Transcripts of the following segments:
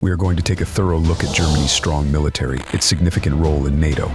We are going to take a thorough look at Germany's strong military, its significant role in NATO,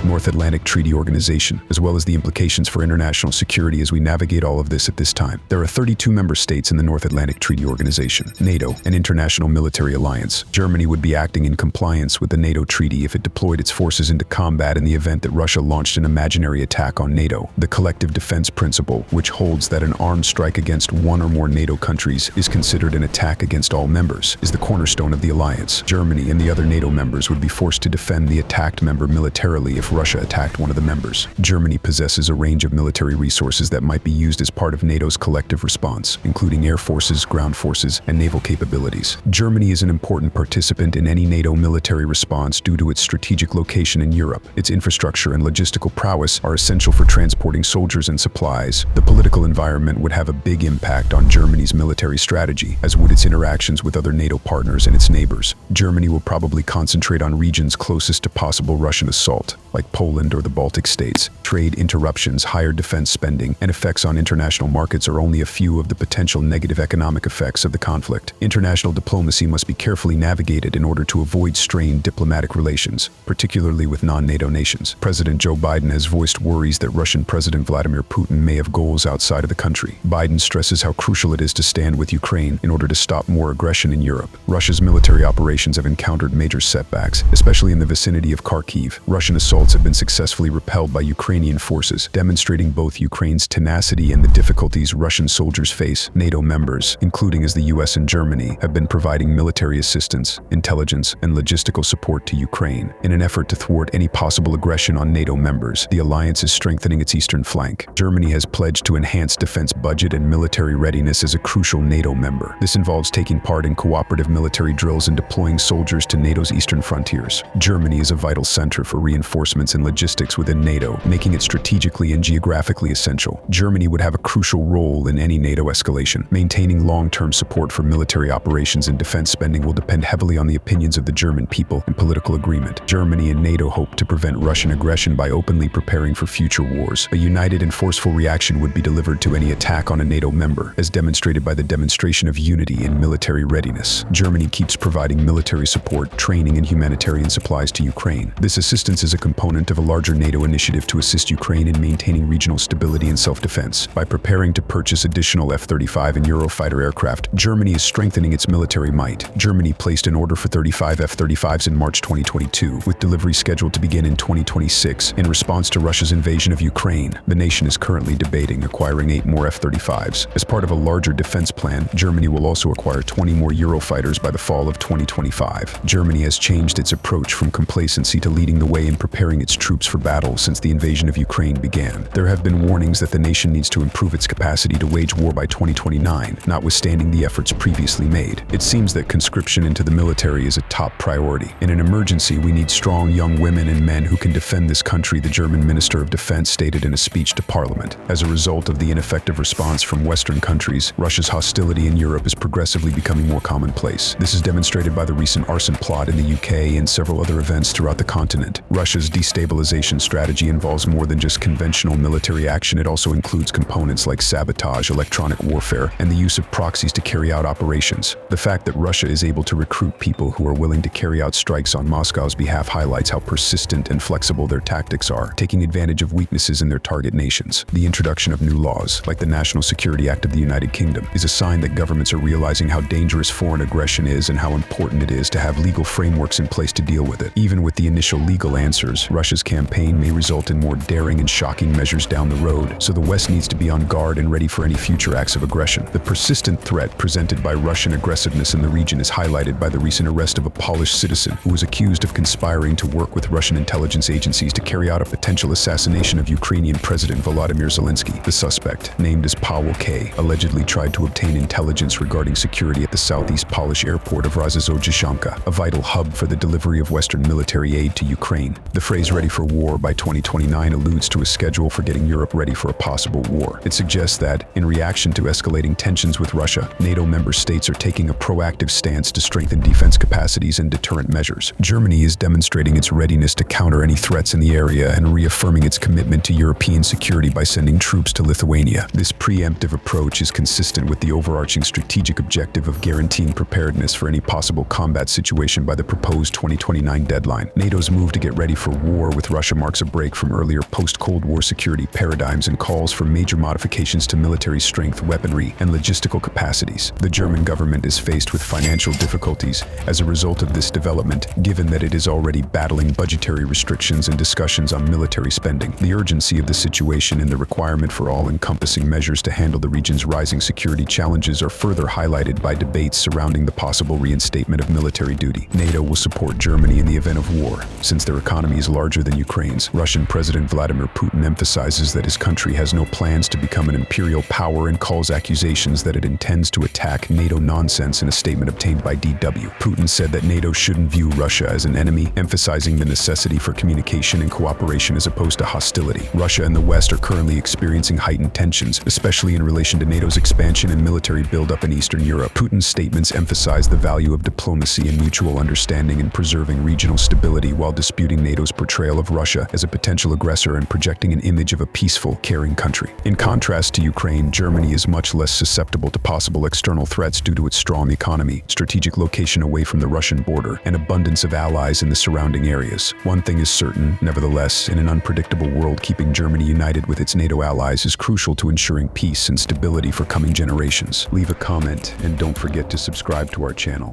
North Atlantic Treaty Organization, as well as the implications for international security as we navigate all of this at this time. There are 32 member states in the North Atlantic Treaty Organization, NATO, an international military alliance. Germany would be acting in compliance with the NATO treaty if it deployed its forces into combat in the event that Russia launched an imaginary attack on NATO. The collective defense principle, which holds that an armed strike against one or more NATO countries is considered an attack against all members, is the cornerstone of the alliance. Germany and the other NATO members would be forced to defend the attacked member militarily if Russia attacked one of the members. Germany possesses a range of military resources that might be used as part of NATO's collective response, including air forces, ground forces, and naval capabilities. Germany is an important participant in any NATO military response due to its strategic location in Europe. Its infrastructure and logistical prowess are essential for transporting soldiers and supplies. The political environment would have a big impact on Germany's military strategy, as would its interactions with other NATO partners and its neighbors. Germany will probably concentrate on regions closest to possible Russian assault, like Poland or the Baltic states. Trade interruptions, higher defense spending, and effects on international markets are only a few of the potential negative economic effects of the conflict. International diplomacy must be carefully navigated in order to avoid strained diplomatic relations, particularly with non-NATO nations. President Joe Biden has voiced worries that Russian President Vladimir Putin may have goals outside of the country. Biden stresses how crucial it is to stand with Ukraine in order to stop more aggression in Europe. Russia's military operations have encountered major setbacks, especially in the vicinity of Kharkiv. Russian assaults have been successfully repelled by Ukrainian forces, demonstrating both Ukraine's tenacity and the difficulties Russian soldiers face. NATO members, including as the US and Germany, have been providing military assistance, intelligence, and logistical support to Ukraine. In an effort to thwart any possible aggression on NATO members, the alliance is strengthening its eastern flank. Germany has pledged to enhance defense budget and military readiness as a crucial NATO member. This involves taking part in cooperative military drills and deploying soldiers to NATO's eastern frontiers. Germany is a vital center for reinforcements and logistics within NATO, making it strategically and geographically essential. Germany would have a crucial role in any NATO escalation. Maintaining long-term support for military operations and defense spending will depend heavily on the opinions of the German people and political agreement. Germany and NATO hope to prevent Russian aggression by openly preparing for future wars. A united and forceful reaction would be delivered to any attack on a NATO member, as demonstrated by the demonstration of unity in military readiness. Germany keeps providing military support, training, and humanitarian supplies to Ukraine. This assistance is a component of a larger NATO initiative to assist Ukraine in maintaining regional stability and self-defense. By preparing to purchase additional F-35 and Eurofighter aircraft, Germany is strengthening its military might. Germany placed an order for 35 F-35s in March 2022, with delivery scheduled to begin in 2026. In response to Russia's invasion of Ukraine, the nation is currently debating acquiring 8 more F-35s. As part of a larger defense plan, Germany will also acquire 20 more Eurofighters by the fall of 2025. Germany has changed its approach from complacency to leading the way in preparing its troops for battle since the invasion of Ukraine began. There have been warnings that the nation needs to improve its capacity to wage war by 2029, notwithstanding the efforts previously made. It seems that conscription into the military is a top priority. In an emergency, we need strong young women and men who can defend this country, the German Minister of Defense stated in a speech to Parliament. As a result of the ineffective response from Western countries, Russia's hostility in Europe is progressively becoming more commonplace. This is demonstrated by the recent arson plot in the UK and several other events throughout the continent. Russia's destabilization strategy involves more than just conventional military action. It also includes components like sabotage, electronic warfare, and the use of proxies to carry out operations. The fact that Russia is able to recruit people who are willing to carry out strikes on Moscow's behalf highlights how persistent and flexible their tactics are, taking advantage of weaknesses in their target nations. The introduction of new laws, like the National Security Act of the United Kingdom, is a sign that governments are realizing how dangerous foreign aggression is and how important it is to have legal frameworks in place to deal with it. Even with the initial legal answers, Russia's campaign may result in more daring and shocking measures down the road, so the West needs to be on guard and ready for any future acts of aggression. The persistent threat presented by Russian aggressiveness in the region is highlighted by the recent arrest of a Polish citizen who was accused of conspiring to work with Russian intelligence agencies to carry out a potential assassination of Ukrainian President Volodymyr Zelensky. The suspect, named as Paweł K., allegedly tried to obtain intelligence regarding security at the southeast Polish airport of Rozhazojczanka, a vital hub for the delivery of Western military aid to Ukraine. The phrase phrase "ready for war by 2029" alludes to a schedule for getting Europe ready for a possible war. It suggests that, in reaction to escalating tensions with Russia, NATO member states are taking a proactive stance to strengthen defense capacities and deterrent measures. Germany is demonstrating its readiness to counter any threats in the area and reaffirming its commitment to European security by sending troops to Lithuania. This preemptive approach is consistent with the overarching strategic objective of guaranteeing preparedness for any possible combat situation by the proposed 2029 deadline. NATO's move to get ready for war with Russia marks a break from earlier post-Cold War security paradigms and calls for major modifications to military strength, weaponry, and logistical capacities. The German government is faced with financial difficulties as a result of this development, given that it is already battling budgetary restrictions and discussions on military spending. The urgency of the situation and the requirement for all-encompassing measures to handle the region's rising security challenges are further highlighted by debates surrounding the possible reinstatement of military duty. NATO will support Germany in the event of war, since their economy is larger than Ukraine's. Russian President Vladimir Putin emphasizes that his country has no plans to become an imperial power and calls accusations that it intends to attack NATO nonsense in a statement obtained by DW. Putin said that NATO shouldn't view Russia as an enemy, emphasizing the necessity for communication and cooperation as opposed to hostility. Russia and the West are currently experiencing heightened tensions, especially in relation to NATO's expansion and military buildup in Eastern Europe. Putin's statements emphasize the value of diplomacy and mutual understanding in preserving regional stability while disputing NATO's portrayal of Russia as a potential aggressor and projecting an image of a peaceful, caring country. In contrast to Ukraine, Germany is much less susceptible to possible external threats due to its strong economy, strategic location away from the Russian border, and abundance of allies in the surrounding areas. One thing is certain, nevertheless, in an unpredictable world, keeping Germany united with its NATO allies is crucial to ensuring peace and stability for coming generations. Leave a comment and don't forget to subscribe to our channel.